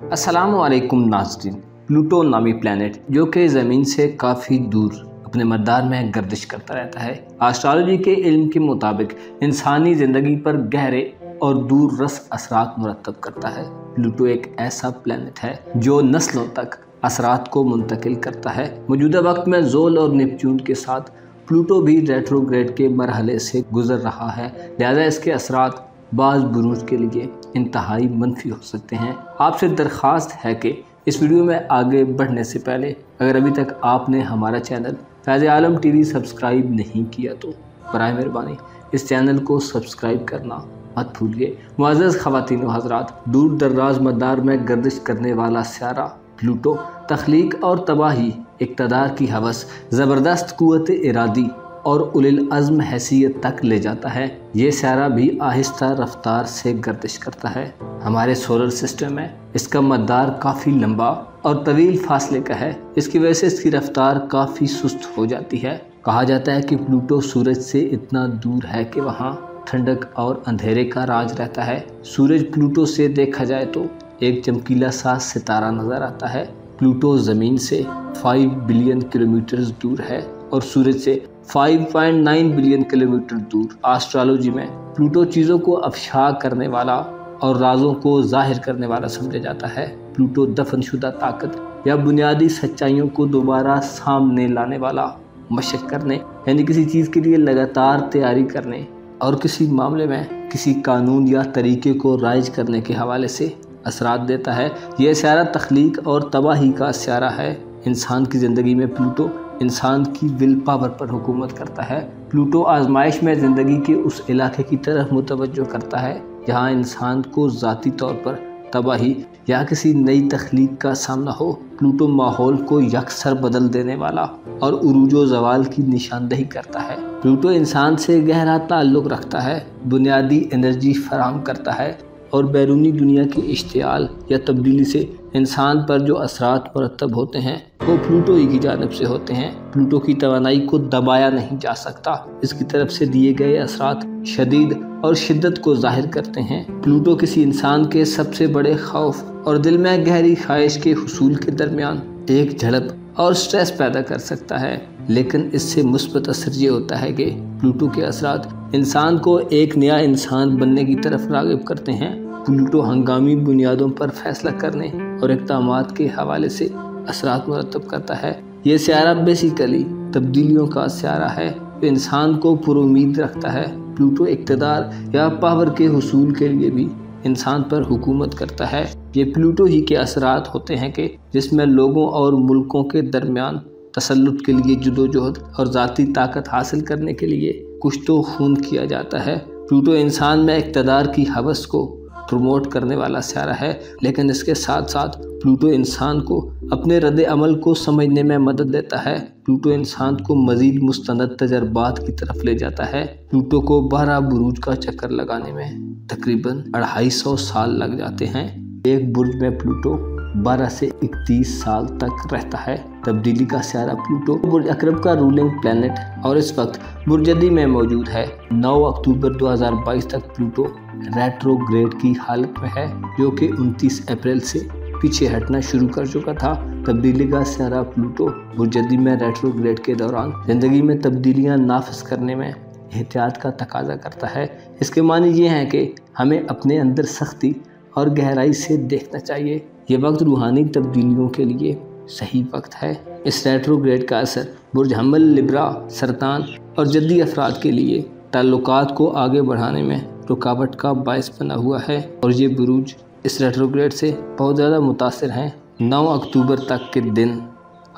अस्सलाम वालेकुम नाज़रीन। प्लूटो नामी प्लैनेट जो कि ज़मीन से काफ़ी दूर अपने मदार में गर्दिश करता रहता है, एस्ट्रोलॉजी के इल्म के मुताबिक इंसानी ज़िंदगी पर गहरे और दूर रस असरात मुरतब करता है। प्लूटो एक ऐसा प्लैनेट है जो नस्लों तक असरात को मुंतकिल करता है। मौजूदा वक्त में ज़ोल और नेपच्यून के साथ प्लूटो भी रेट्रोग्रेड के मरहले से गुजर रहा है, लिहाजा इसके असरात बाज़ बुरूज के लिए इंतहाई मनफी हो सकते हैं। आपसे दरख्वास्त है कि इस वीडियो में आगे बढ़ने से पहले अगर अभी तक आपने हमारा चैनल फैज़ आलम टीवी सब्सक्राइब नहीं किया तो बराए मेहरबानी इस चैनल को सब्सक्राइब करना मत भूलिए। मुअज़्ज़ज़ ख़वातीन व हज़रात, दूर दराज मदार में गर्दिश करने वाला स्यारा प्लूटो तख्लीक और तबाही, इक़्तिदार की हवस, ज़बरदस्त क़ुव्वत इरादी और उलिल अज़्म हैसियत तक ले जाता है। ये स्यारा भी आहिस्ता रफ्तार से गर्दिश करता है। हमारे सोलर सिस्टम में इसका मदार काफ़ी लंबा और तवील फासले का है, इसकी वजह से इसकी रफ्तार काफ़ी सुस्त हो जाती है। कहा जाता है कि प्लूटो सूरज से इतना दूर है कि वहाँ ठंडक और अंधेरे का राज रहता है। सूरज प्लूटो से देखा जाए तो एक चमकीला सा सितारा नज़र आता है। प्लूटो ज़मीन से 5 बिलियन किलोमीटर दूर है और सूरज से 5.9 बिलियन किलोमीटर दूर। एस्ट्रोलॉजी में प्लूटो चीज़ों को अफशा करने वाला और राजों को जाहिर करने वाला समझा जाता है। प्लूटो दफनशुदा ताकत या बुनियादी सच्चाइयों को दोबारा सामने लाने वाला, मशक करने यानी किसी चीज़ के लिए लगातार तैयारी करने और किसी मामले में किसी कानून या तरीके को राइज करने के हवाले से असरात देता है। यह स्यारा तख्लीक और तबाही का स्यारा है। इंसान की ज़िंदगी में प्लूटो इंसान की विल पावर पर हुकूमत करता है। प्लूटो आजमाइश में ज़िंदगी के उस इलाके की तरफ मुतवज्जो करता है जहाँ इंसान को ज़ाती तौर पर तबाही या किसी नई तख्लीक का सामना हो। प्लूटो माहौल को यकसर बदल देने वाला और उरूजो ज़वाल की निशानदही करता है। प्लूटो इंसान से गहरा ताल्लुक़ रखता है, बुनियादी एनर्जी फराहम करता है और बैरूनी दुनिया की इश्तियाल या तब्दीली से इंसान पर जो असरात मुरतब होते हैं वो प्लूटो ही की जानिब से होते हैं। प्लूटो की तवानाई को दबाया नहीं जा सकता। इसकी तरफ से दिए गए असरात शदीद और शिद्दत को जाहिर करते हैं। प्लूटो किसी इंसान के सबसे बड़े खौफ और दिल में गहरी ख्वाहिश के हुसूल के दरमियान एक झड़प और स्ट्रेस पैदा कर सकता है, लेकिन इससे मुस्बत असर ये होता है कि प्लूटो के असरात इंसान को एक नया इंसान बनने की तरफ राग़िब करते हैं। प्लूटो हंगामी बुनियादों पर फैसला करने और इक़दामात के हवाले से असरात मुरतब करता है। ये स्यारा बेसिकली तब्दीलियों का स्यारा है, जो इंसान को पुरुमीद रखता है। प्लूटो इक़्तिदार या पावर के हुसूल के लिए भी इंसान पर हुकूमत करता है। ये प्लूटो ही के असरात होते हैं कि जिसमें लोगों और मुल्कों के दरमियान तसल्लुत के लिए जुदोजहद और ज़ाती ताकत हासिल करने के लिए कुछ तो खून किया जाता है। प्लूटो इंसान में इक़्तिदार की हवस को प्रमोट करने वाला स्यारा है, लेकिन इसके साथ साथ प्लूटो इंसान को अपने रद्द अमल को समझने में मदद देता है। प्लूटो इंसान को मज़ीद मुस्तनद तजर्बात की तरफ ले जाता है। प्लूटो को 12 बुरूज का चक्कर लगाने में तकरीबन 250 साल लग जाते हैं। एक बुर्ज में प्लूटो 12 से 31 साल तक रहता है। तब्दीली का स्यारा प्लूटो बुर्ज अकरब का रूलिंग प्लैनेट और इस वक्त बुर्जदी में मौजूद है। 9 अक्टूबर 2022 तक प्लूटो रेट्रोग्रेड की हालत में है, जो कि 29 अप्रैल से पीछे हटना शुरू कर चुका था। तब्दीली का स्यारा प्लूटो बुर्जदी में रेट्रोग्रेड के दौरान ज़िंदगी में तब्दीलियाँ नाफिज करने में एहतियात का तकाजा करता है। इसके मानी ये हैं कि हमें अपने अंदर सख्ती और गहराई से देखना चाहिए। ये वक्त रूहानी तब्दीलियों के लिए सही वक्त है। इस रेट्रोग्रेड का असर बुर्ज हम्मल, लिब्रा, सरतान और जद्दी अफराद के लिए ताल्लुकात को आगे बढ़ाने में रुकावट का बायस बना हुआ है और ये बुरूज इस रेट्रोग्रेड से बहुत ज़्यादा मुतासिर हैं। 9 अक्टूबर तक के दिन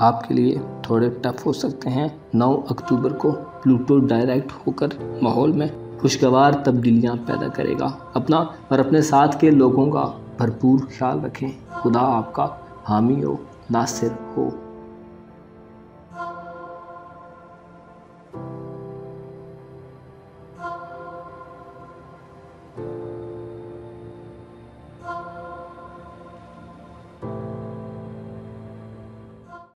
आपके लिए थोड़े टफ हो सकते हैं। 9 अक्टूबर को प्लूटो डायरेक्ट होकर माहौल में खुशगवार तब्दीलियाँ पैदा करेगा। अपना और अपने साथ के लोगों का भरपूर ख्याल रखें। खुदा आपका हामी हो, नासिर हो।